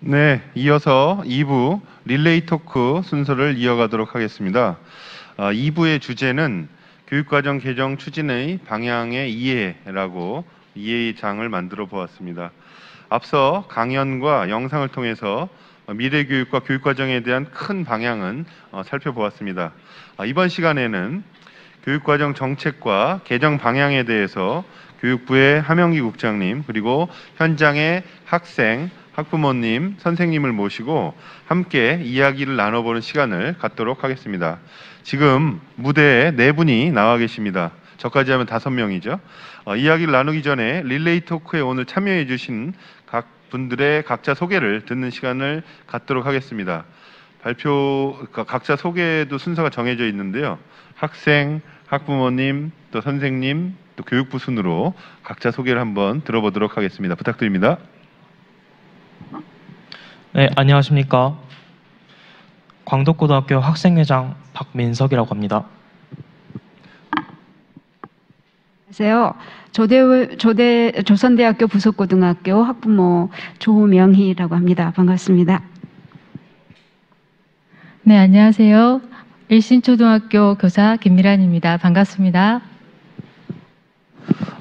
네, 이어서 2부 릴레이 토크 순서를 이어가도록 하겠습니다. 2부의 주제는 교육과정 개정 추진의 방향의 이해라고 이해의 장을 만들어 보았습니다. 앞서 강연과 영상을 통해서 미래교육과 교육과정에 대한 큰 방향은 살펴보았습니다. 이번 시간에는 교육과정 정책과 개정 방향에 대해서 교육부의 하명기 국장님 그리고 현장의 학생, 학부모님, 선생님을 모시고 함께 이야기를 나눠보는 시간을 갖도록 하겠습니다. 지금 무대에 4분이 나와 계십니다. 저까지 하면 5명이죠. 이야기를 나누기 전에 릴레이 토크에 오늘 참여해 주신 각 분들의 각자 소개를 듣는 시간을 갖도록 하겠습니다. 각자 소개도 순서가 정해져 있는데요. 학생, 학부모님, 또 선생님, 또 교육부 순으로 각자 소개를 한번 들어보도록 하겠습니다. 부탁드립니다. 네, 안녕하십니까. 광덕고등학교 학생회장 박민석이라고 합니다. 안녕하세요. 조선대학교 부속고등학교 학부모 조명희라고 합니다. 반갑습니다. 네, 안녕하세요. 일신초등학교 교사 김미란입니다. 반갑습니다.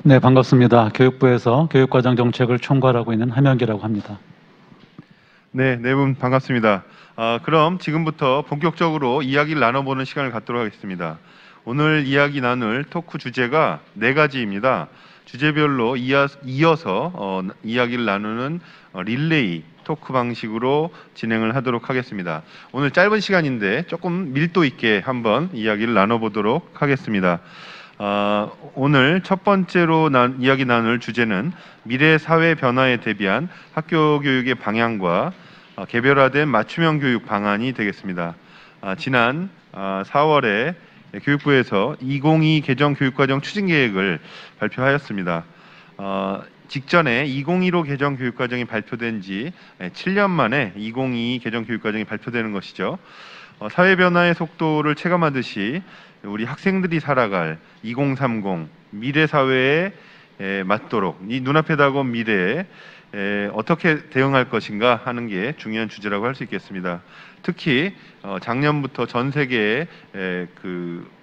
네, 반갑습니다. 교육부에서 교육과정 정책을 총괄하고 있는 하명기라고 합니다. 네, 4분 반갑습니다. 그럼 지금부터 본격적으로 이야기를 나눠보는 시간을 갖도록 하겠습니다. 오늘 이야기 나눌 토크 주제가 4가지입니다. 주제별로 이어서 이야기를 나누는 릴레이 토크 방식으로 진행을 하도록 하겠습니다. 오늘 짧은 시간인데 조금 밀도 있게 한번 이야기를 나눠보도록 하겠습니다. 오늘 첫 번째로 이야기 나눌 주제는 미래 사회 변화에 대비한 학교 교육의 방향과 개별화된 맞춤형 교육 방안이 되겠습니다. 지난 4월에 교육부에서 2022 개정 교육과정 추진 계획을 발표하였습니다. 직전에 2015 개정 교육과정이 발표된 지 7년 만에 2022 개정 교육과정이 발표되는 것이죠. 사회 변화의 속도를 체감하듯이 우리 학생들이 살아갈 2030 미래 사회에 맞도록 이 눈앞에 다가온 미래에 어떻게 대응할 것인가 하는 게 중요한 주제라고 할 수 있겠습니다. 특히 작년부터 전 세계에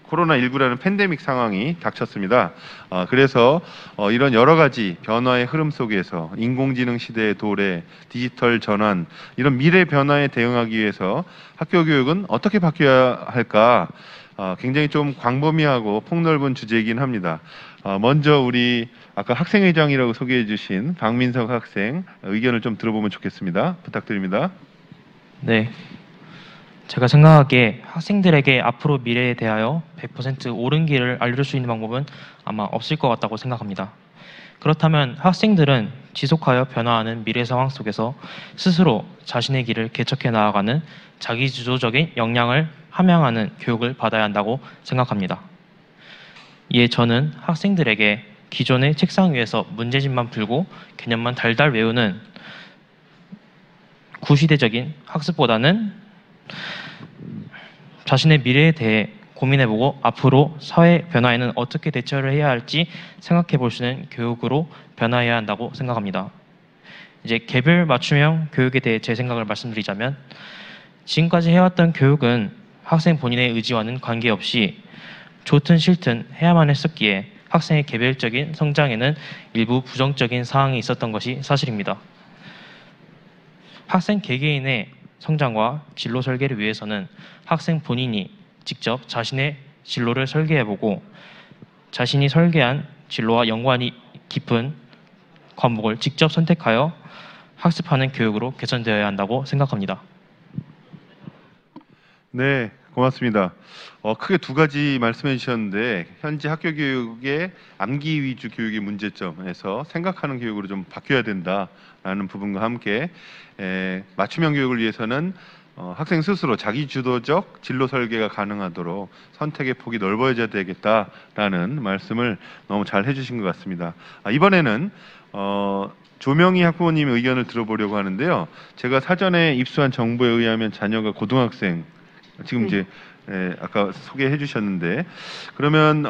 코로나19라는 팬데믹 상황이 닥쳤습니다. 그래서 이런 여러 가지 변화의 흐름 속에서 인공지능 시대의 도래, 디지털 전환, 이런 미래 변화에 대응하기 위해서 학교 교육은 어떻게 바뀌어야 할까? 굉장히 좀 광범위하고 폭넓은 주제이긴 합니다. 먼저 우리 아까 학생회장이라고 소개해 주신 박민석 학생 의견을 좀 들어보면 좋겠습니다. 부탁드립니다. 네, 제가 생각하기에 학생들에게 앞으로 미래에 대하여 100% 옳은 길을 알려줄 수 있는 방법은 아마 없을 것 같다고 생각합니다. 그렇다면 학생들은 지속하여 변화하는 미래 상황 속에서 스스로 자신의 길을 개척해 나아가는 자기주도적인 역량을 함양하는 교육을 받아야 한다고 생각합니다. 이에 저는 학생들에게 기존의 책상 위에서 문제집만 풀고 개념만 달달 외우는 구시대적인 학습보다는 자신의 미래에 대해 고민해보고 앞으로 사회 변화에는 어떻게 대처를 해야 할지 생각해 볼 수 있는 교육으로 변화해야 한다고 생각합니다. 이제 개별 맞춤형 교육에 대해 제 생각을 말씀드리자면, 지금까지 해왔던 교육은 학생 본인의 의지와는 관계없이 좋든 싫든 해야만 했었기에 학생의 개별적인 성장에는 일부 부정적인 사항이 있었던 것이 사실입니다. 학생 개개인의 성장과 진로 설계를 위해서는 학생 본인이 직접 자신의 진로를 설계해보고 자신이 설계한 진로와 연관이 깊은 과목을 직접 선택하여 학습하는 교육으로 개선되어야 한다고 생각합니다. 네, 고맙습니다. 크게 2가지 말씀해 주셨는데 현재 학교 교육의 암기 위주 교육의 문제점에서 생각하는 교육으로 좀 바뀌어야 된다라는 부분과 함께 맞춤형 교육을 위해서는 학생 스스로 자기주도적 진로 설계가 가능하도록 선택의 폭이 넓어져야 되겠다라는 말씀을 너무 잘 해주신 것 같습니다. 이번에는 조명희 학부모님의 의견을 들어보려고 하는데요. 제가 사전에 입수한 정보에 의하면 자녀가 고등학생, 지금 이제 네, 아까 소개해 주셨는데 그러면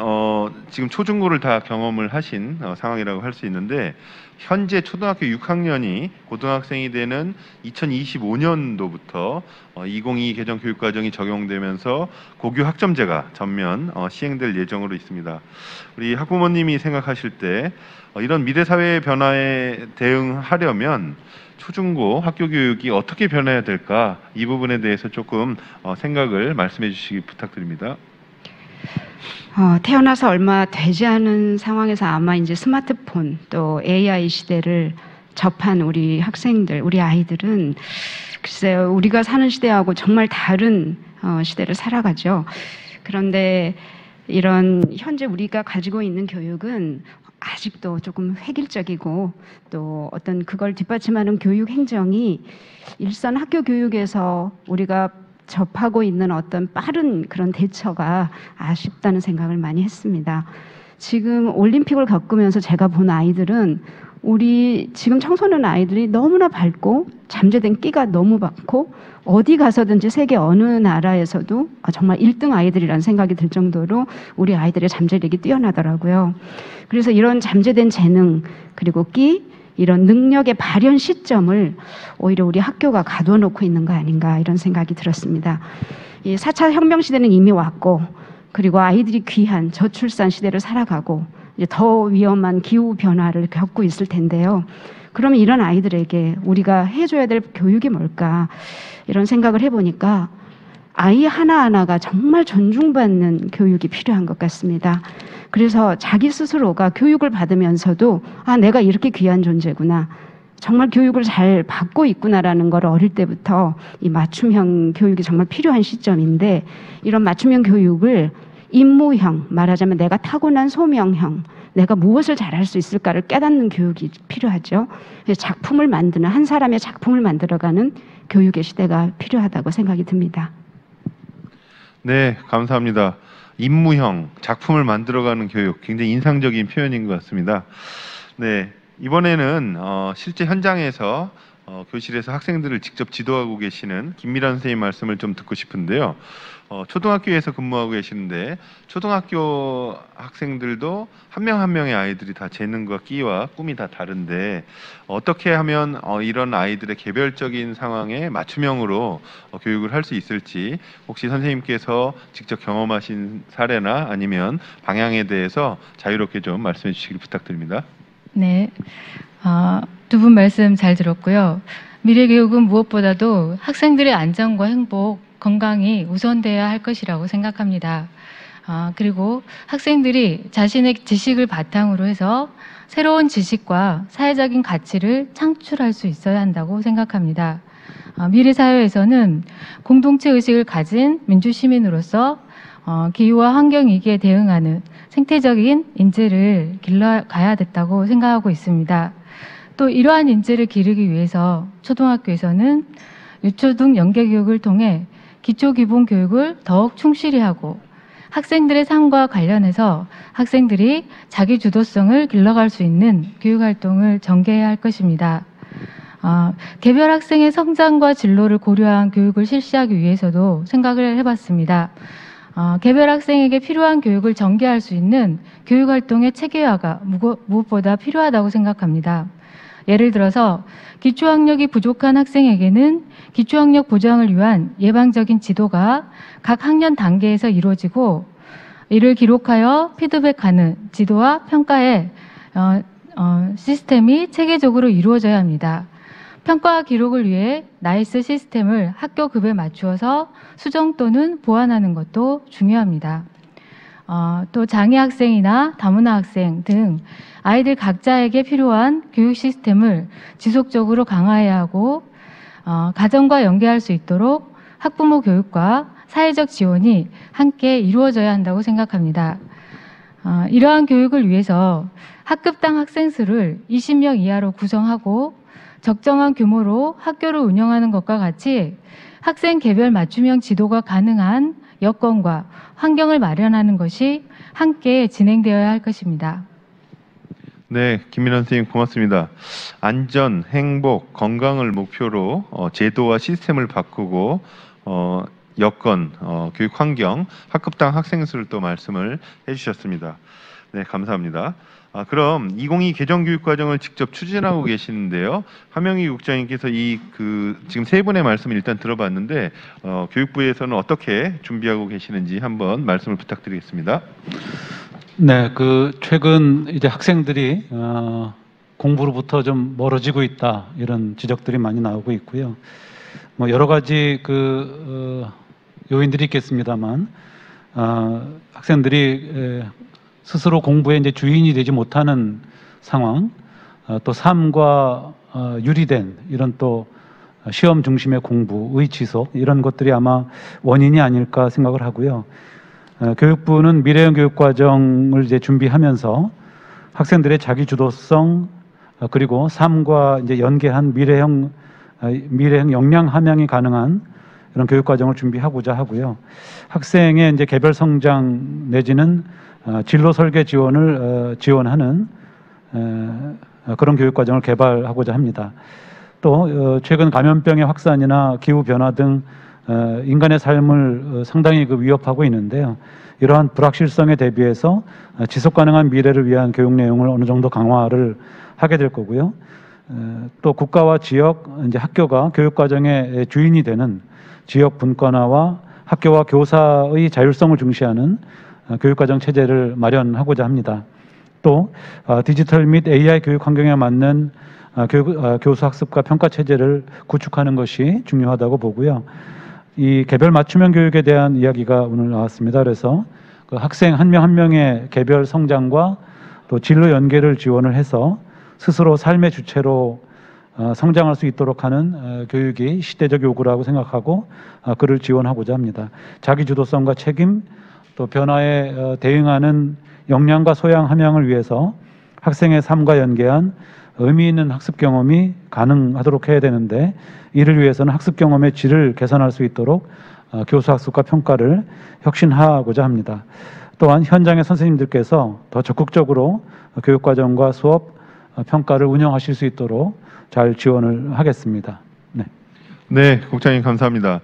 지금 초중고를 다 경험을 하신 상황이라고 할 수 있는데 현재 초등학교 6학년이 고등학생이 되는 2025년도부터 2022 개정 교육과정이 적용되면서 고교 학점제가 전면 시행될 예정으로 있습니다. 우리 학부모님이 생각하실 때 이런 미래 사회의 변화에 대응하려면 초중고 학교 교육이 어떻게 변해야 될까? 이 부분에 대해서 조금 생각을 말씀해 주시기 부탁드립니다. 태어나서 얼마 되지 않은 상황에서 아마 이제 스마트폰 또 AI 시대를 접한 우리 학생들, 우리 아이들은 글쎄요, 우리가 사는 시대하고 정말 다른 시대를 살아가죠. 그런데 이런 현재 우리가 가지고 있는 교육은 아직도 조금 획일적이고 또 어떤 그걸 뒷받침하는 교육 행정이 일선 학교 교육에서 우리가 접하고 있는 어떤 빠른 그런 대처가 아쉽다는 생각을 많이 했습니다. 지금 올림픽을 겪으면서 제가 본 아이들은 우리 지금 청소년 아이들이 너무나 밝고 잠재된 끼가 너무 많고 어디 가서든지 세계 어느 나라에서도 정말 1등 아이들이라는 생각이 들 정도로 우리 아이들의 잠재력이 뛰어나더라고요. 그래서 이런 잠재된 재능 그리고 끼 이런 능력의 발현 시점을 오히려 우리 학교가 가둬 놓고 있는 거 아닌가 이런 생각이 들었습니다. 이 4차 혁명 시대는 이미 왔고 그리고 아이들이 귀한 저출산 시대를 살아가고 이제 더 위험한 기후 변화를 겪고 있을 텐데요. 그러면 이런 아이들에게 우리가 해줘야 될 교육이 뭘까 이런 생각을 해보니까 아이 하나하나가 정말 존중받는 교육이 필요한 것 같습니다. 그래서 자기 스스로가 교육을 받으면서도 내가 이렇게 귀한 존재구나. 정말 교육을 잘 받고 있구나라는 걸 어릴 때부터 이 맞춤형 교육이 정말 필요한 시점인데 이런 맞춤형 교육을 임무형, 말하자면 내가 타고난 소명형, 내가 무엇을 잘할 수 있을까를 깨닫는 교육이 필요하죠. 작품을 만드는 한 사람의 작품을 만들어가는 교육의 시대가 필요하다고 생각이 듭니다. 네, 감사합니다. 임무형 작품을 만들어가는 교육 굉장히 인상적인 표현인 것 같습니다. 네, 이번에는 실제 현장에서 교실에서 학생들을 직접 지도하고 계시는 김미란 선생님 말씀을 좀 듣고 싶은데요. 초등학교에서 근무하고 계시는데 초등학교 학생들도 한 명 한 명의 아이들이 다 재능과 끼와 꿈이 다 다른데 어떻게 하면 이런 아이들의 개별적인 상황에 맞춤형으로 교육을 할 수 있을지 혹시 선생님께서 직접 경험하신 사례나 아니면 방향에 대해서 자유롭게 좀 말씀해 주시길 부탁드립니다. 네, 두 분 말씀 잘 들었고요. 미래교육은 무엇보다도 학생들의 안전과 행복, 건강이 우선돼야 할 것이라고 생각합니다. 그리고 학생들이 자신의 지식을 바탕으로 해서 새로운 지식과 사회적인 가치를 창출할 수 있어야 한다고 생각합니다. 미래 사회에서는 공동체 의식을 가진 민주시민으로서 기후와 환경 위기에 대응하는 생태적인 인재를 길러가야 됐다고 생각하고 있습니다. 또 이러한 인재를 기르기 위해서 초등학교에서는 유초등 연계교육을 통해 기초기본교육을 더욱 충실히 하고 학생들의 삶과 관련해서 학생들이 자기 주도성을 길러갈 수 있는 교육활동을 전개해야 할 것입니다. 개별 학생의 성장과 진로를 고려한 교육을 실시하기 위해서도 생각을 해봤습니다. 개별 학생에게 필요한 교육을 전개할 수 있는 교육활동의 체계화가 무엇보다 필요하다고 생각합니다. 예를 들어서 기초학력이 부족한 학생에게는 기초학력 보장을 위한 예방적인 지도가 각 학년 단계에서 이루어지고 이를 기록하여 피드백하는 지도와 평가의 시스템이 체계적으로 이루어져야 합니다. 평가와 기록을 위해 나이스 시스템을 학교 급에 맞추어서 수정 또는 보완하는 것도 중요합니다. 또 장애 학생이나 다문화 학생 등 아이들 각자에게 필요한 교육 시스템을 지속적으로 강화해야 하고 가정과 연계할 수 있도록 학부모 교육과 사회적 지원이 함께 이루어져야 한다고 생각합니다. 이러한 교육을 위해서 학급당 학생 수를 20명 이하로 구성하고 적정한 규모로 학교를 운영하는 것과 같이 학생 개별 맞춤형 지도가 가능한 여건과 환경을 마련하는 것이 함께 진행되어야 할 것입니다. 네, 김민환 선생님 고맙습니다. 안전, 행복, 건강을 목표로 제도와 시스템을 바꾸고 여건, 교육 환경, 학급당 학생 수를 또 말씀을 해주셨습니다. 네, 감사합니다. 그럼 2022 개정 교육 과정을 직접 추진하고 계시는데요. 하명희 국장님께서 지금 세 분의 말씀을 일단 들어봤는데 교육부에서는 어떻게 준비하고 계시는지 한번 말씀을 부탁드리겠습니다. 네, 최근 이제 학생들이 공부로부터 좀 멀어지고 있다 이런 지적들이 많이 나오고 있고요. 뭐 여러 가지 요인들이 있겠습니다만 학생들이 스스로 공부에 이제 주인이 되지 못하는 상황, 또 삶과 유리된 이런 또 시험 중심의 공부의 지속 이런 것들이 아마 원인이 아닐까 생각을 하고요. 교육부는 미래형 교육과정을 이제 준비하면서 학생들의 자기 주도성 그리고 삶과 이제 연계한 미래형 역량 함양이 가능한 이런 교육과정을 준비하고자 하고요. 학생의 이제 개별 성장 내지는 진로 설계 지원을 지원하는 그런 교육과정을 개발하고자 합니다. 또 최근 감염병의 확산이나 기후 변화 등 인간의 삶을 상당히 위협하고 있는데요. 이러한 불확실성에 대비해서 지속 가능한 미래를 위한 교육 내용을 어느 정도 강화를 하게 될 거고요. 또 국가와 지역, 이제 학교가 교육 과정의 주인이 되는 지역 분권화와 학교와 교사의 자율성을 중시하는 교육 과정 체제를 마련하고자 합니다. 또 디지털 및 AI 교육 환경에 맞는 교수 학습과 평가 체제를 구축하는 것이 중요하다고 보고요. 이 개별 맞춤형 교육에 대한 이야기가 오늘 나왔습니다. 그래서 학생 한 명 한 명의 개별 성장과 또 진로 연계를 지원을 해서 스스로 삶의 주체로 성장할 수 있도록 하는 교육이 시대적 요구라고 생각하고 그를 지원하고자 합니다. 자기 주도성과 책임 또 변화에 대응하는 역량과 소양 함양을 위해서 학생의 삶과 연계한 의미 있는 학습 경험이 가능하도록 해야 되는데 이를 위해서는 학습 경험의 질을 개선할 수 있도록 교수 학습과 평가를 혁신하고자 합니다. 또한 현장의 선생님들께서 더 적극적으로 교육과정과 수업 평가를 운영하실 수 있도록 잘 지원을 하겠습니다. 네. 네, 국장님 감사합니다.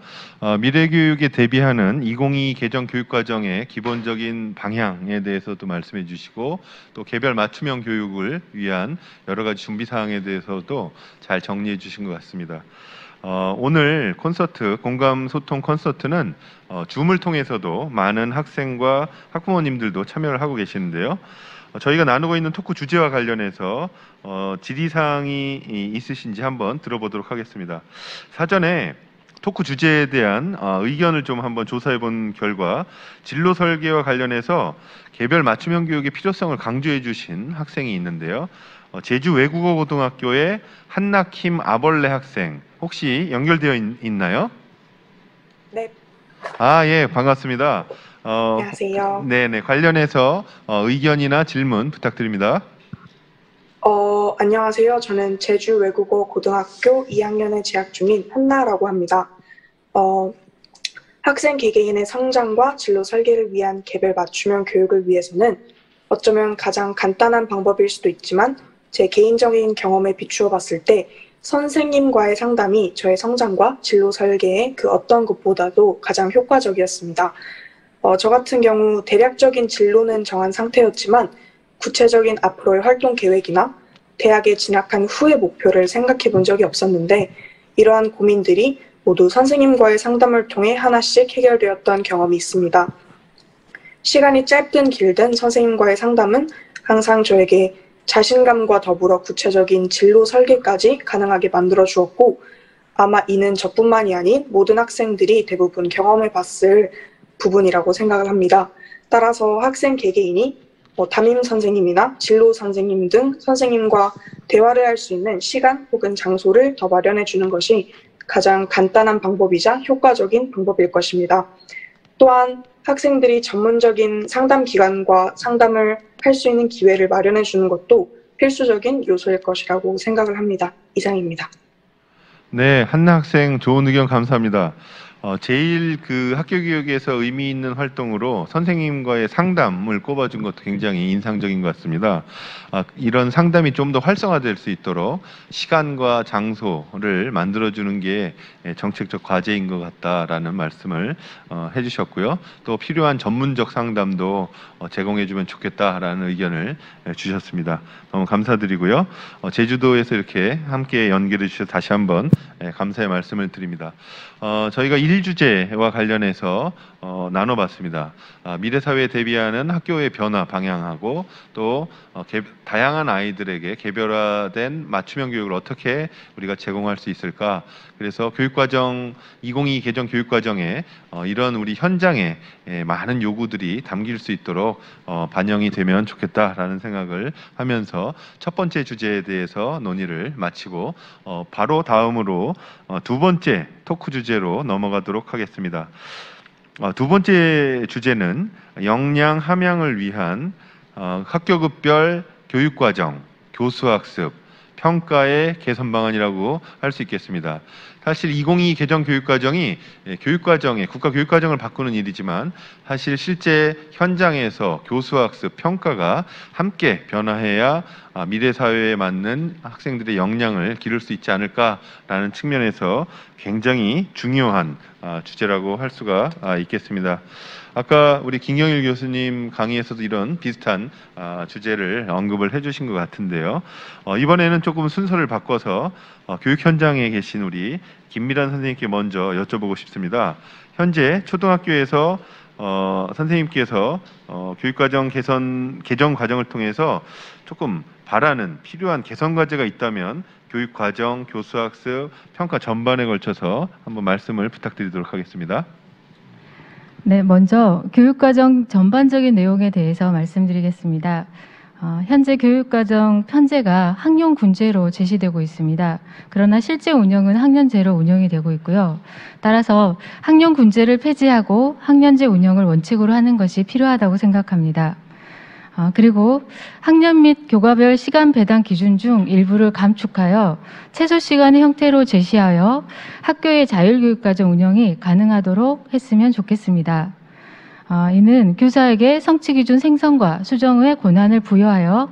미래교육에 대비하는 2022 개정 교육과정의 기본적인 방향에 대해서도 말씀해 주시고 또 개별 맞춤형 교육을 위한 여러 가지 준비 사항에 대해서도 잘 정리해 주신 것 같습니다. 오늘 콘서트, 공감 소통 콘서트는 줌을 통해서도 많은 학생과 학부모님들도 참여를 하고 계시는데요. 저희가 나누고 있는 토크 주제와 관련해서 질의사항이 있으신지 한번 들어보도록 하겠습니다. 사전에 토크 주제에 대한 의견을 좀 한번 조사해 본 결과 진로 설계와 관련해서 개별 맞춤형 교육의 필요성을 강조해 주신 학생이 있는데요. 제주 외국어 고등학교의 한나킴 아벌레 학생 혹시 연결되어 있나요? 네. 예, 반갑습니다. 안녕하세요. 네네, 관련해서 의견이나 질문 부탁드립니다. 안녕하세요. 저는 제주 외국어 고등학교 2학년에 재학 중인 한나라고 합니다. 학생 개개인의 성장과 진로 설계를 위한 개별 맞춤형 교육을 위해서는 어쩌면 가장 간단한 방법일 수도 있지만 제 개인적인 경험에 비추어 봤을 때 선생님과의 상담이 저의 성장과 진로 설계에 그 어떤 것보다도 가장 효과적이었습니다. 저 같은 경우 대략적인 진로는 정한 상태였지만 구체적인 앞으로의 활동 계획이나 대학에 진학한 후의 목표를 생각해 본 적이 없었는데 이러한 고민들이 모두 선생님과의 상담을 통해 하나씩 해결되었던 경험이 있습니다. 시간이 짧든 길든 선생님과의 상담은 항상 저에게 자신감과 더불어 구체적인 진로 설계까지 가능하게 만들어 주었고 아마 이는 저뿐만이 아닌 모든 학생들이 대부분 경험해 봤을 부분이라고 생각을 합니다. 따라서 학생 개개인이 담임 선생님이나 진로 선생님 등 선생님과 대화를 할 수 있는 시간 혹은 장소를 더 마련해 주는 것이 가장 간단한 방법이자 효과적인 방법일 것입니다. 또한 학생들이 전문적인 상담 기관과 상담을 할 수 있는 기회를 마련해 주는 것도 필수적인 요소일 것이라고 생각을 합니다. 이상입니다. 네, 한나 학생 좋은 의견 감사합니다. 제일 그 학교 교육에서 의미 있는 활동으로 선생님과의 상담을 꼽아준 것도 굉장히 인상적인 것 같습니다. 이런 상담이 좀 더 활성화될 수 있도록 시간과 장소를 만들어주는 게 정책적 과제인 것 같다라는 말씀을 해주셨고요. 또 필요한 전문적 상담도 제공해주면 좋겠다라는 의견을 주셨습니다. 너무 감사드리고요. 제주도에서 이렇게 함께 연결해 주셔서 다시 한번 감사의 말씀을 드립니다. 저희가 1주제와 관련해서 나눠봤습니다. 미래 사회에 대비하는 학교의 변화 방향하고 또 다양한 아이들에게 개별화된 맞춤형 교육을 어떻게 우리가 제공할 수 있을까? 그래서 교육과정 2022 개정 교육과정에 이런 우리 현장에 많은 요구들이 담길 수 있도록 반영이 되면 좋겠다라는 생각을 하면서 첫 번째 주제에 대해서 논의를 마치고 바로 다음으로 두 번째 토크 주제로 넘어가도록 하겠습니다. 두 번째 주제는 역량 함양을 위한 학교급별 교육과정, 교수학습, 평가의 개선 방안이라고 할 수 있겠습니다. 사실 2022 개정 교육과정이 국가 교육과정을 바꾸는 일이지만 사실 실제 현장에서 교수학습, 평가가 함께 변화해야 미래 사회에 맞는 학생들의 역량을 기를 수 있지 않을까라는 측면에서 굉장히 중요한 주제라고 할 수가 있겠습니다. 아까 우리 김경일 교수님 강의에서도 이런 비슷한 주제를 언급을 해주신 것 같은데요. 이번에는 조금 순서를 바꿔서 교육 현장에 계신 우리 김미란 선생님께 먼저 여쭤보고 싶습니다. 현재 초등학교에서 선생님께서 교육과정 개정 과정을 통해서 조금 바라는 필요한 개선 과제가 있다면 교육과정, 교수학습, 평가 전반에 걸쳐서 한번 말씀을 부탁드리도록 하겠습니다. 네, 먼저 교육과정 전반적인 내용에 대해서 말씀드리겠습니다. 현재 교육과정 편제가 학년군제로 제시되고 있습니다. 그러나 실제 운영은 학년제로 운영이 되고 있고요. 따라서 학년군제를 폐지하고 학년제 운영을 원칙으로 하는 것이 필요하다고 생각합니다. 그리고 학년 및 교과별 시간 배당 기준 중 일부를 감축하여 최소 시간의 형태로 제시하여 학교의 자율교육과정 운영이 가능하도록 했으면 좋겠습니다. 이는 교사에게 성취기준 생성과 수정의 권한을 부여하여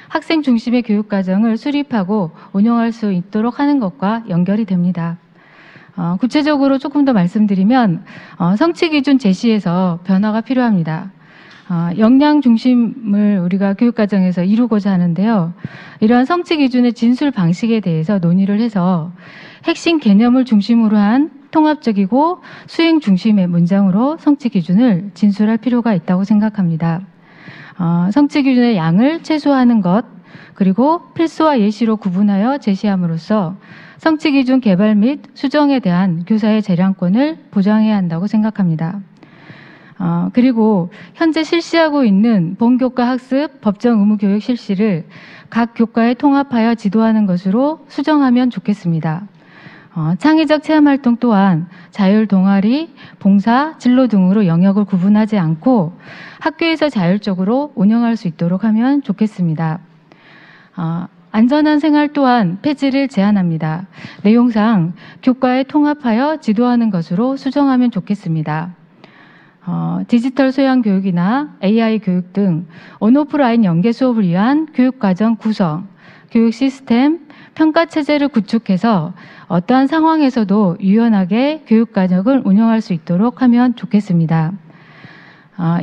학생 중심의 교육과정을 수립하고 운영할 수 있도록 하는 것과 연결이 됩니다. 구체적으로 조금 더 말씀드리면 성취기준 제시에서 변화가 필요합니다. 역량 중심을 우리가 교육과정에서 이루고자 하는데요. 이러한 성취 기준의 진술 방식에 대해서 논의를 해서 핵심 개념을 중심으로 한 통합적이고 수행 중심의 문장으로 성취 기준을 진술할 필요가 있다고 생각합니다. 성취 기준의 양을 최소화하는 것, 그리고 필수와 예시로 구분하여 제시함으로써 성취 기준 개발 및 수정에 대한 교사의 재량권을 보장해야 한다고 생각합니다. 그리고 현재 실시하고 있는 본교과 학습 법정 의무 교육 실시를 각 교과에 통합하여 지도하는 것으로 수정하면 좋겠습니다. 창의적 체험 활동 또한 자율 동아리, 봉사, 진로 등으로 영역을 구분하지 않고 학교에서 자율적으로 운영할 수 있도록 하면 좋겠습니다. 안전한 생활 또한 폐지를 제안합니다. 내용상 교과에 통합하여 지도하는 것으로 수정하면 좋겠습니다. 디지털 소양 교육이나 AI 교육 등 온오프라인 연계 수업을 위한 교육과정 구성, 교육 시스템, 평가 체제를 구축해서 어떠한 상황에서도 유연하게 교육과정을 운영할 수 있도록 하면 좋겠습니다.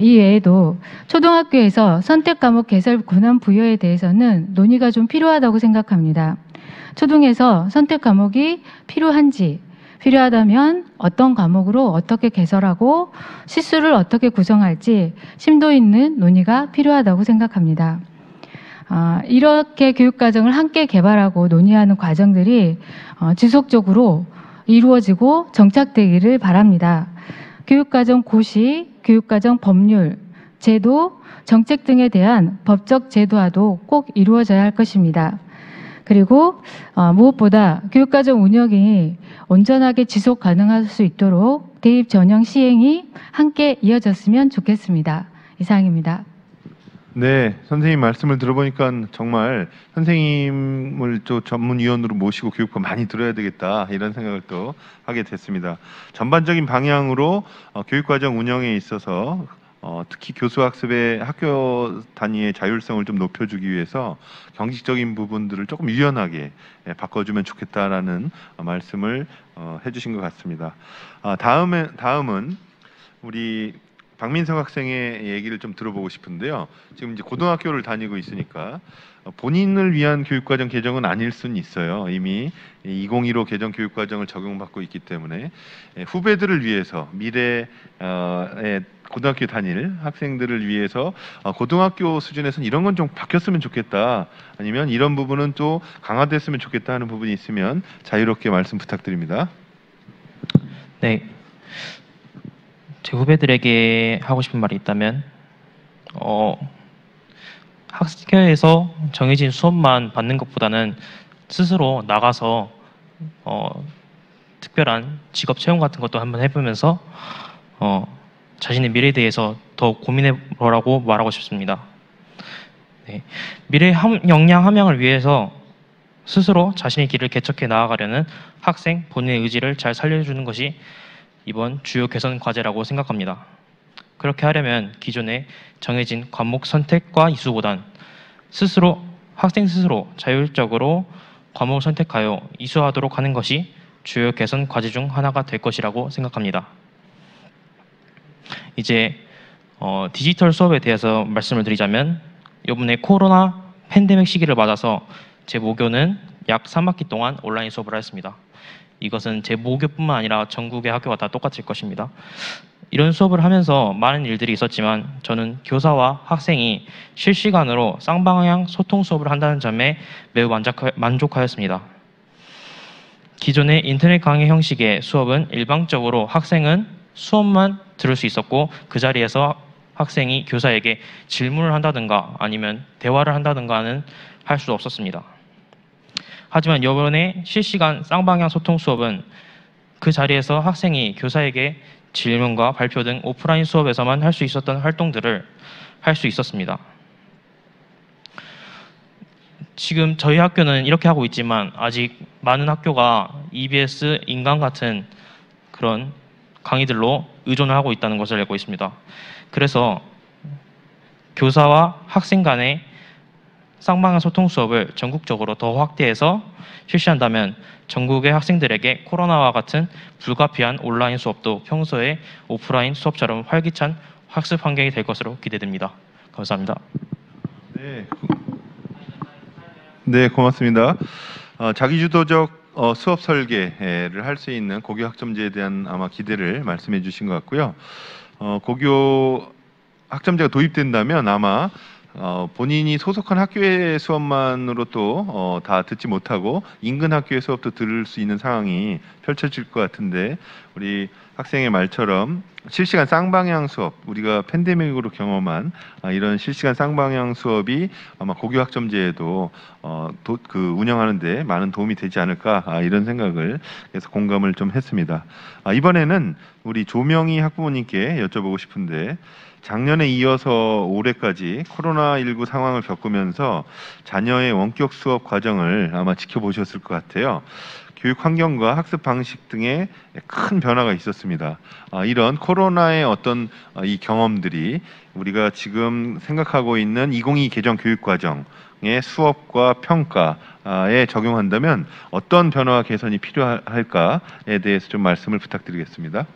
이 외에도 초등학교에서 선택 과목 개설 권한 부여에 대해서는 논의가 좀 필요하다고 생각합니다. 초등에서 선택 과목이 필요하다면 어떤 과목으로 어떻게 개설하고 시수를 어떻게 구성할지 심도 있는 논의가 필요하다고 생각합니다. 이렇게 교육과정을 함께 개발하고 논의하는 과정들이 지속적으로 이루어지고 정착되기를 바랍니다. 교육과정 고시, 교육과정 법률, 제도, 정책 등에 대한 법적 제도화도 꼭 이루어져야 할 것입니다. 그리고 무엇보다 교육과정 운영이 온전하게 지속 가능할 수 있도록 대입 전형 시행이 함께 이어졌으면 좋겠습니다. 이상입니다. 네, 선생님 말씀을 들어보니까 정말 선생님을 또 전문위원으로 모시고 교육과 많이 들어야 되겠다 이런 생각을 또 하게 됐습니다. 전반적인 방향으로 교육과정 운영에 있어서 특히 교수학습의 학교 단위의 자율성을 좀 높여주기 위해서 경직적인 부분들을 조금 유연하게 바꿔주면 좋겠다라는 말씀을 해주신 것 같습니다. 다음은 우리 박민석 학생의 얘기를 좀 들어보고 싶은데요. 지금 이제 고등학교를 다니고 있으니까 본인을 위한 교육과정 개정은 아닐 수는 있어요. 이미 2015 개정 교육과정을 적용받고 있기 때문에 후배들을 위해서 미래의 고등학교 다닐 학생들을 위해서 고등학교 수준에서는 이런 건 좀 바뀌었으면 좋겠다. 아니면 이런 부분은 또 강화됐으면 좋겠다 하는 부분이 있으면 자유롭게 말씀 부탁드립니다. 네. 제 후배들에게 하고 싶은 말이 있다면 학교에서 정해진 수업만 받는 것보다는 스스로 나가서 특별한 직업 체험 같은 것도 한번 해보면서 자신의 미래에 대해서 더 고민해 보라고 말하고 싶습니다. 네. 미래 역량 함양을 위해서 스스로 자신의 길을 개척해 나아가려는 학생 본인의 의지를 잘 살려주는 것이 이번 주요 개선 과제라고 생각합니다. 그렇게 하려면 기존에 정해진 과목 선택과 이수보단 학생 스스로 자율적으로 과목을 선택하여 이수하도록 하는 것이 주요 개선 과제 중 하나가 될 것이라고 생각합니다. 이제 디지털 수업에 대해서 말씀을 드리자면 이번에 코로나 팬데믹 시기를 맞아서 제 모교는 약 3학기 동안 온라인 수업을 하였습니다. 이것은 제 모교뿐만 아니라 전국의 학교가 다 똑같을 것입니다. 이런 수업을 하면서 많은 일들이 있었지만 저는 교사와 학생이 실시간으로 쌍방향 소통 수업을 한다는 점에 매우 만족하였습니다. 기존의 인터넷 강의 형식의 수업은 일방적으로 학생은 수업만 들을 수 있었고 그 자리에서 학생이 교사에게 질문을 한다든가 아니면 대화를 한다든가는 할 수 없었습니다. 하지만 이번에 실시간 쌍방향 소통 수업은 그 자리에서 학생이 교사에게 질문과 발표 등 오프라인 수업에서만 할 수 있었던 활동들을 할 수 있었습니다. 지금 저희 학교는 이렇게 하고 있지만 아직 많은 학교가 EBS, 인강 같은 그런 강의들로 의존을 하고 있다는 것을 알고 있습니다. 그래서 교사와 학생 간의 쌍방향 소통 수업을 전국적으로 더 확대해서 실시한다면 전국의 학생들에게 코로나와 같은 불가피한 온라인 수업도 평소에 오프라인 수업처럼 활기찬 학습 환경이 될 것으로 기대됩니다. 감사합니다. 네, 고맙습니다. 자기주도적 수업 설계를 할 수 있는 고교 학점제에 대한 아마 기대를 말씀해 주신 것 같고요. 고교 학점제가 도입된다면 아마 본인이 소속한 학교의 수업만으로 또 다 듣지 못하고 인근 학교의 수업도 들을 수 있는 상황이 펼쳐질 것 같은데 우리 학생의 말처럼 실시간 쌍방향 수업, 우리가 팬데믹으로 경험한 이런 실시간 쌍방향 수업이 아마 고교 학점제에도 운영하는 데 많은 도움이 되지 않을까 이런 생각을 해서 공감을 좀 했습니다. 이번에는 우리 조명희 학부모님께 여쭤보고 싶은데 작년에 이어서 올해까지 코로나19 상황을 겪으면서 자녀의 원격 수업 과정을 아마 지켜보셨을 것 같아요. 교육 환경과 학습 방식 등에 큰 변화가 있었습니다. 이런 코로나의 어떤 이 경험들이 우리가 지금 생각하고 있는 2022 개정 교육과정의 수업과 평가에 적용한다면 어떤 변화와 개선이 필요할까에 대해서 좀 말씀을 부탁드리겠습니다.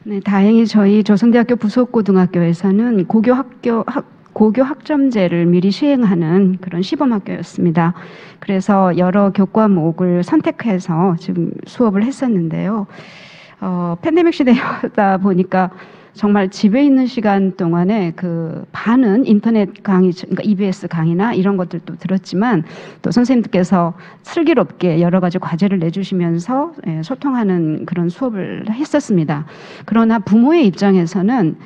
네, 다행히 저희 조선대학교 부속고등학교에서는 고교 학점제를 미리 시행하는 그런 시범학교였습니다. 그래서 여러 교과목을 선택해서 지금 수업을 했었는데요. 팬데믹 시대다 보니까 정말 집에 있는 시간 동안에 그 반은 인터넷 강의, 그러니까 EBS 강의나 이런 것들도 들었지만 또 선생님들께서 슬기롭게 여러 가지 과제를 내주시면서 소통하는 그런 수업을 했었습니다. 그러나 부모의 입장에서는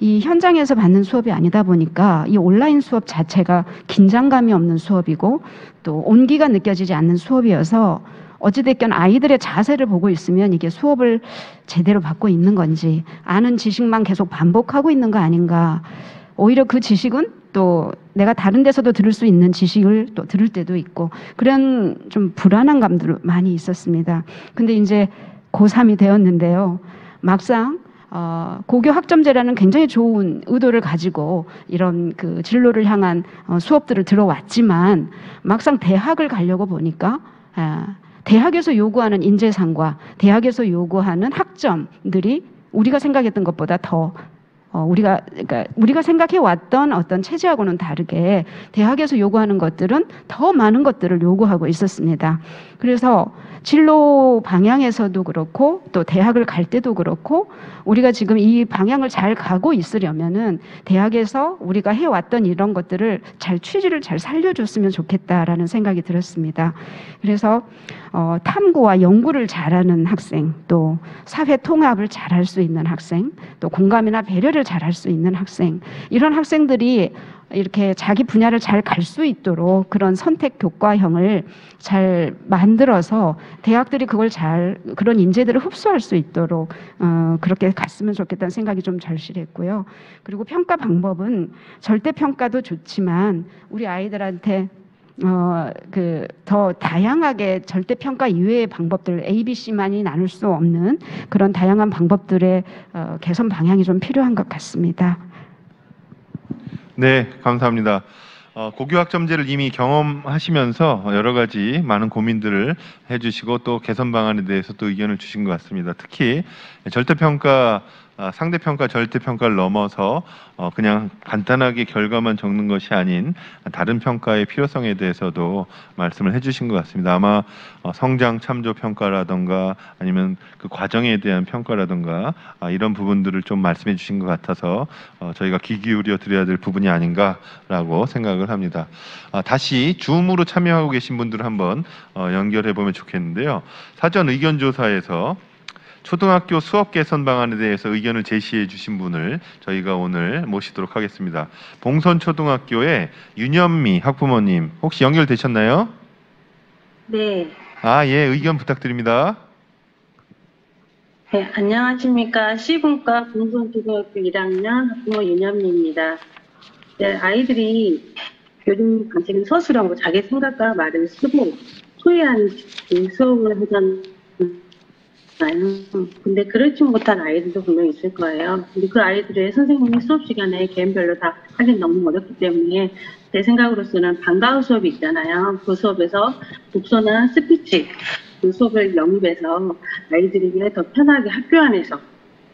이 현장에서 받는 수업이 아니다 보니까 이 온라인 수업 자체가 긴장감이 없는 수업이고 또 온기가 느껴지지 않는 수업이어서 어찌됐건 아이들의 자세를 보고 있으면 이게 수업을 제대로 받고 있는 건지 아는 지식만 계속 반복하고 있는 거 아닌가. 오히려 그 지식은 또 내가 다른 데서도 들을 수 있는 지식을 또 들을 때도 있고 그런 좀 불안한 감도 많이 있었습니다. 근데 이제 고3이 되었는데요. 막상 고교 학점제라는 굉장히 좋은 의도를 가지고 이런 그 진로를 향한 수업들을 들어왔지만 막상 대학을 가려고 보니까 대학에서 요구하는 인재상과 대학에서 요구하는 학점들이 우리가 생각했던 것보다 더 그러니까 우리가 생각해 왔던 어떤 체제하고는 다르게 대학에서 요구하는 것들은 더 많은 것들을 요구하고 있었습니다. 그래서 진로 방향에서도 그렇고 또 대학을 갈 때도 그렇고 우리가 지금 이 방향을 잘 가고 있으려면은 대학에서 우리가 해왔던 이런 것들을 잘 취지를 잘 살려줬으면 좋겠다라는 생각이 들었습니다. 그래서 탐구와 연구를 잘하는 학생, 또 사회 통합을 잘할 수 있는 학생, 또 공감이나 배려를 잘할 수 있는 학생, 이런 학생들이 이렇게 자기 분야를 잘 갈 수 있도록 그런 선택 교과형을 잘 만들어서 대학들이 그런 인재들을 흡수할 수 있도록 그렇게 갔으면 좋겠다는 생각이 좀 절실했고요. 그리고 평가 방법은 절대 평가도 좋지만 우리 아이들한테 더 다양하게 절대 평가 이외의 방법들 A, B, C만이 나눌 수 없는 그런 다양한 방법들의 개선 방향이 좀 필요한 것 같습니다. 네, 감사합니다. 고교 학점제를 이미 경험하시면서 여러 가지 많은 고민들을 해주시고 또 개선 방안에 대해서 또 의견을 주신 것 같습니다. 특히 절대평가, 상대평가, 절대평가를 넘어서 그냥 간단하게 결과만 적는 것이 아닌 다른 평가의 필요성에 대해서도 말씀을 해주신 것 같습니다. 아마 성장 참조 평가라던가 아니면 그 과정에 대한 평가라던가 이런 부분들을 좀 말씀해 주신 것 같아서 저희가 귀 기울여 드려야 될 부분이 아닌가라고 생각을 합니다. 다시 줌으로 참여하고 계신 분들 한번 연결해 보면 좋겠는데요. 사전 의견 조사에서 초등학교 수업 개선 방안에 대해서 의견을 제시해 주신 분을 저희가 오늘 모시도록 하겠습니다. 봉선초등학교의 윤현미 학부모님 혹시 연결되셨나요? 네. 예, 의견 부탁드립니다. 네, 안녕하십니까. 시군과 봉선초등학교 1학년 학부모 윤현미입니다. 네, 아이들이 요즘 지금 서술하고 자기 생각과 말을 쓰고 소외한 수업을 하잖아요. 근데 그렇지 못한 아이들도 분명히 있을 거예요. 근데 그 아이들의 선생님이 수업 시간에 개인별로 다 하긴 너무 어렵기 때문에 제 생각으로서는 방과후 수업이 있잖아요. 그 수업에서 독서나 스피치 그 수업을 영입해서 아이들에게 더 편하게 학교 안에서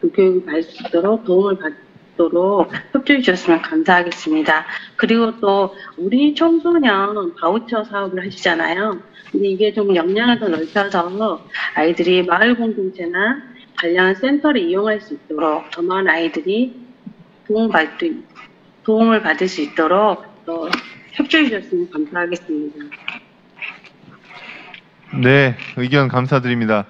그 교육을 받을 수 있도록 도움을 받도록 협조해 주셨으면 감사하겠습니다. 그리고 또 우리 청소년 바우처 사업을 하시잖아요. 근데 이게 좀 역량을 더 넓혀서 아이들이 마을 공동체나 관련 센터를 이용할 수 있도록 더 많은 아이들이 도움을 받을 수 있도록 더 협조해 주셨으면 감사하겠습니다. 네, 의견 감사드립니다.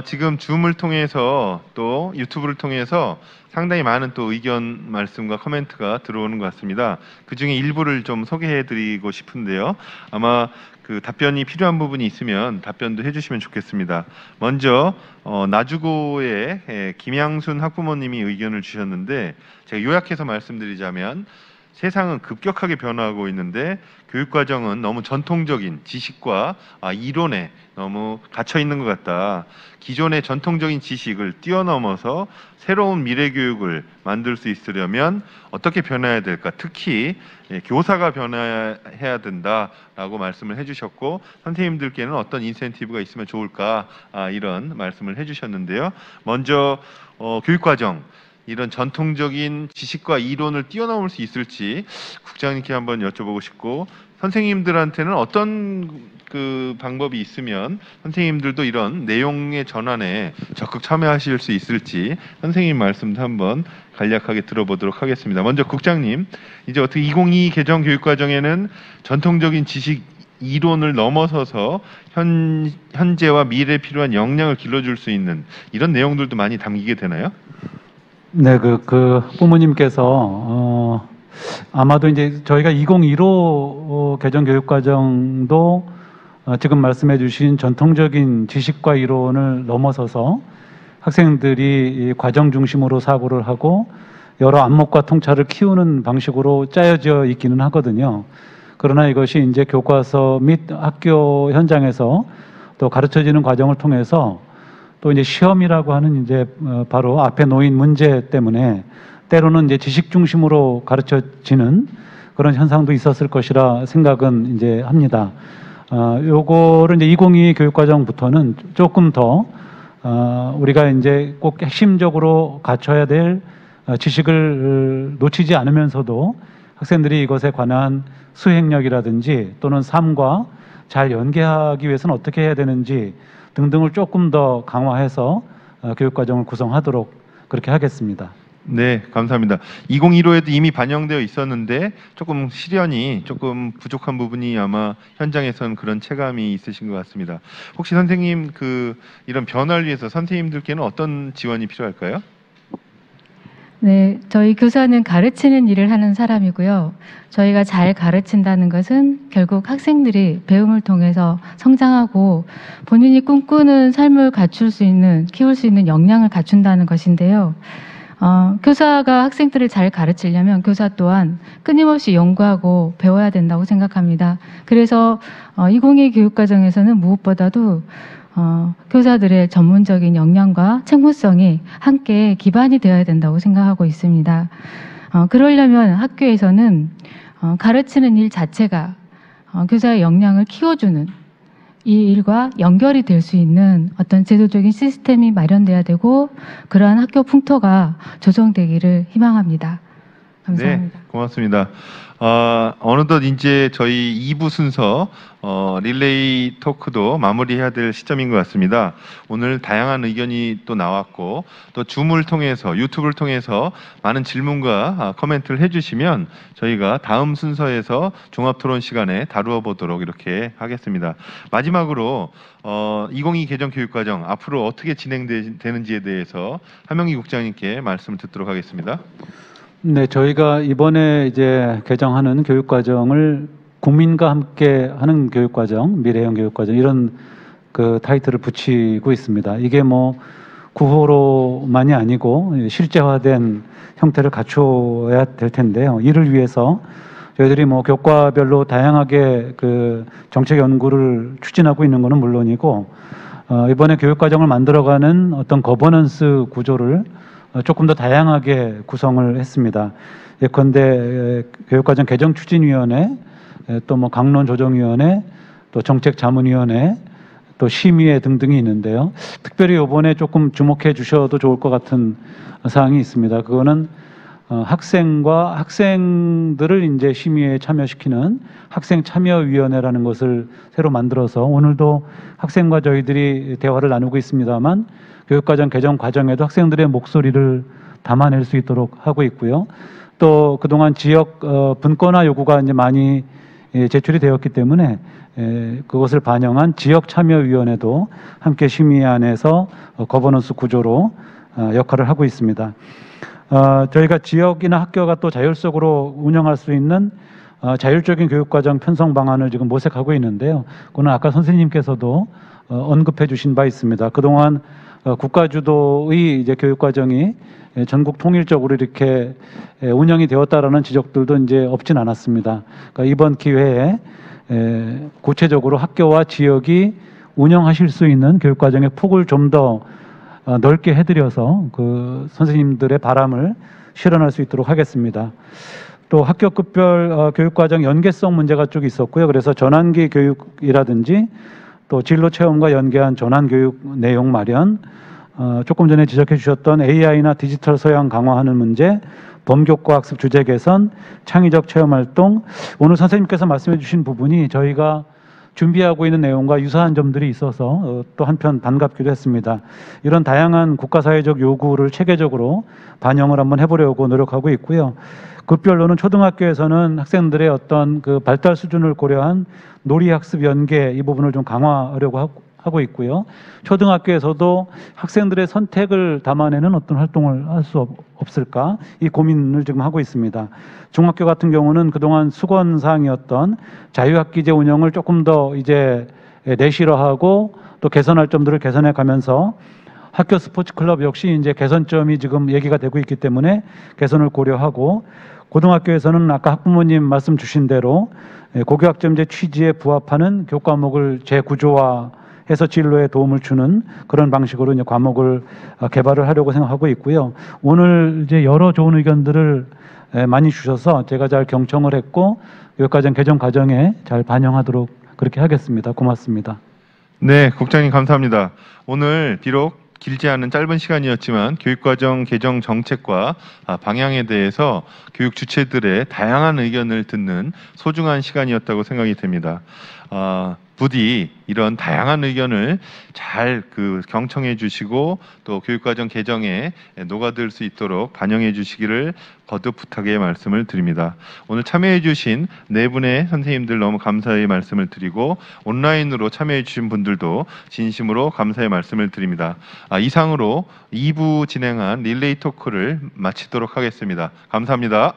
지금 줌을 통해서 또 유튜브를 통해서 상당히 많은 또 의견 말씀과 코멘트가 들어오는 것 같습니다. 그 중에 일부를 좀 소개해드리고 싶은데요. 아마 그 답변이 필요한 부분이 있으면 답변도 해주시면 좋겠습니다. 먼저 나주고의 김양순 학부모님이 의견을 주셨는데 제가 요약해서 말씀드리자면 세상은 급격하게 변화하고 있는데 교육과정은 너무 전통적인 지식과 이론에 너무 갇혀 있는 것 같다. 기존의 전통적인 지식을 뛰어넘어서 새로운 미래 교육을 만들 수 있으려면 어떻게 변해야 될까? 특히 교사가 변화해야 된다라고 말씀을 해주셨고 선생님들께는 어떤 인센티브가 있으면 좋을까? 이런 말씀을 해주셨는데요. 먼저 교육과정 이런 전통적인 지식과 이론을 뛰어넘을 수 있을지 국장님께 한번 여쭤보고 싶고 선생님들한테는 어떤 그 방법이 있으면 선생님들도 이런 내용의 전환에 적극 참여하실 수 있을지 선생님 말씀도 한번 간략하게 들어보도록 하겠습니다. 먼저 국장님, 이제 어떻게 2022 개정 교육과정에는 전통적인 지식 이론을 넘어서서 현재와 미래에 필요한 역량을 길러줄 수 있는 이런 내용들도 많이 담기게 되나요? 네, 그 부모님께서 아마도 이제 저희가 2015 개정 교육과정도 지금 말씀해주신 전통적인 지식과 이론을 넘어서서 학생들이 이 과정 중심으로 사고를 하고 여러 안목과 통찰을 키우는 방식으로 짜여져 있기는 하거든요. 그러나 이것이 이제 교과서 및 학교 현장에서 또 가르쳐지는 과정을 통해서 또 이제 시험이라고 하는 이제 바로 앞에 놓인 문제 때문에 때로는 이제 지식 중심으로 가르쳐지는 그런 현상도 있었을 것이라 생각은 이제 합니다. 요거를 이제 2022 교육과정부터는 조금 더 우리가 이제 꼭 핵심적으로 갖춰야 될 지식을 놓치지 않으면서도 학생들이 이것에 관한 수행력이라든지 또는 삶과 잘 연계하기 위해서는 어떻게 해야 되는지 등등을 조금 더 강화해서 교육과정을 구성하도록 그렇게 하겠습니다. 네, 감사합니다. 2015에도 이미 반영되어 있었는데 조금 실현이 조금 부족한 부분이 아마 현장에서는 그런 체감이 있으신 것 같습니다. 혹시 선생님 이런 변화를 위해서 선생님들께는 어떤 지원이 필요할까요? 네, 저희 교사는 가르치는 일을 하는 사람이고요. 저희가 잘 가르친다는 것은 결국 학생들이 배움을 통해서 성장하고 본인이 꿈꾸는 삶을 갖출 수 있는, 키울 수 있는 역량을 갖춘다는 것인데요. 교사가 학생들을 잘 가르치려면 교사 또한 끊임없이 연구하고 배워야 된다고 생각합니다. 그래서 2022 교육과정에서는 무엇보다도 교사들의 전문적인 역량과 책무성이 함께 기반이 되어야 된다고 생각하고 있습니다. 그러려면 학교에서는 가르치는 일 자체가 교사의 역량을 키워주는 이 일과 연결이 될 수 있는 어떤 제도적인 시스템이 마련돼야 되고 그러한 학교 풍토가 조성되기를 희망합니다. 감사합니다. 네, 고맙습니다. 어느덧 이제 저희 2부 순서 릴레이 토크도 마무리해야 될 시점인 것 같습니다. 오늘 다양한 의견이 또 나왔고 또 줌을 통해서 유튜브를 통해서 많은 질문과 코멘트를 해주시면 저희가 다음 순서에서 종합토론 시간에 다루어 보도록 이렇게 하겠습니다. 마지막으로 2022 개정 교육과정 앞으로 어떻게 진행되는지에 대해서 하명기 국장님께 말씀을 듣도록 하겠습니다. 네, 저희가 이번에 이제 개정하는 교육과정을 국민과 함께 하는 교육과정, 미래형 교육과정 이런 타이틀을 붙이고 있습니다. 이게 뭐 구호로만이 아니고 실제화된 형태를 갖춰야 될 텐데요. 이를 위해서 저희들이 뭐 교과별로 다양하게 정책 연구를 추진하고 있는 것은 물론이고 이번에 교육과정을 만들어가는 어떤 거버넌스 구조를 조금 더 다양하게 구성을 했습니다. 예컨대 교육과정 개정추진위원회, 또 뭐 강론조정위원회, 또 정책자문위원회, 또 심의회 등등이 있는데요. 특별히 이번에 조금 주목해 주셔도 좋을 것 같은 사항이 있습니다. 그거는 학생과 학생들을 이제 심의에 참여시키는 학생참여위원회라는 것을 새로 만들어서 오늘도 학생과 저희들이 대화를 나누고 있습니다만 교육과정 개정 과정에도 학생들의 목소리를 담아낼 수 있도록 하고 있고요. 또 그동안 지역 분권화 요구가 이제 많이 제출이 되었기 때문에 그것을 반영한 지역참여위원회도 함께 심의안에서 거버넌스 구조로 역할을 하고 있습니다. 저희가 지역이나 학교가 또 자율적으로 운영할 수 있는 자율적인 교육과정 편성 방안을 지금 모색하고 있는데요. 그거는 아까 선생님께서도 언급해 주신 바 있습니다. 그동안 국가주도의 이제 교육과정이 전국 통일적으로 이렇게 운영이 되었다라는 지적들도 이제 없진 않았습니다. 그러니까 이번 기회에 구체적으로 학교와 지역이 운영하실 수 있는 교육과정의 폭을 좀 더 넓게 해드려서 선생님들의 바람을 실현할 수 있도록 하겠습니다. 또 학교급별 교육과정 연계성 문제가 쭉 있었고요. 그래서 전환기 교육이라든지 또 진로 체험과 연계한 전환 교육 내용 마련, 조금 전에 지적해 주셨던 AI나 디지털 소양 강화하는 문제, 범교과 학습 주제 개선, 창의적 체험 활동, 오늘 선생님께서 말씀해 주신 부분이 저희가 준비하고 있는 내용과 유사한 점들이 있어서 또 한편 반갑기도 했습니다. 이런 다양한 국가사회적 요구를 체계적으로 반영을 한번 해보려고 노력하고 있고요. 급별로는 초등학교에서는 학생들의 어떤 발달 수준을 고려한 놀이학습 연계 이 부분을 좀 강화하려고 하고 있고요. 초등학교에서도 학생들의 선택을 담아내는 어떤 활동을 할 수 없을까 이 고민을 지금 하고 있습니다. 중학교 같은 경우는 그동안 수건 사항이었던 자유학기제 운영을 조금 더 이제 내실화하고 또 개선할 점들을 개선해 가면서 학교 스포츠 클럽 역시 이제 개선점이 지금 얘기가 되고 있기 때문에 개선을 고려하고, 고등학교에서는 아까 학부모님 말씀 주신 대로 고교학점제 취지에 부합하는 교과목을 재구조화해서 진로에 도움을 주는 그런 방식으로 이제 과목을 개발을 하려고 생각하고 있고요. 오늘 이제 여러 좋은 의견들을 많이 주셔서 제가 잘 경청을 했고 교육과정 개정 과정에 잘 반영하도록 그렇게 하겠습니다. 고맙습니다. 네, 국장님 감사합니다. 오늘 비록 길지 않은 짧은 시간이었지만 교육과정 개정 정책과 방향에 대해서 교육 주체들의 다양한 의견을 듣는 소중한 시간이었다고 생각이 됩니다. 부디 이런 다양한 의견을 잘 경청해 주시고 또 교육과정 개정에 녹아들 수 있도록 반영해 주시기를 거듭 부탁의 말씀을 드립니다. 오늘 참여해 주신 네 분의 선생님들 너무 감사의 말씀을 드리고 온라인으로 참여해 주신 분들도 진심으로 감사의 말씀을 드립니다. 이상으로 2부 진행한 릴레이 토크를 마치도록 하겠습니다. 감사합니다.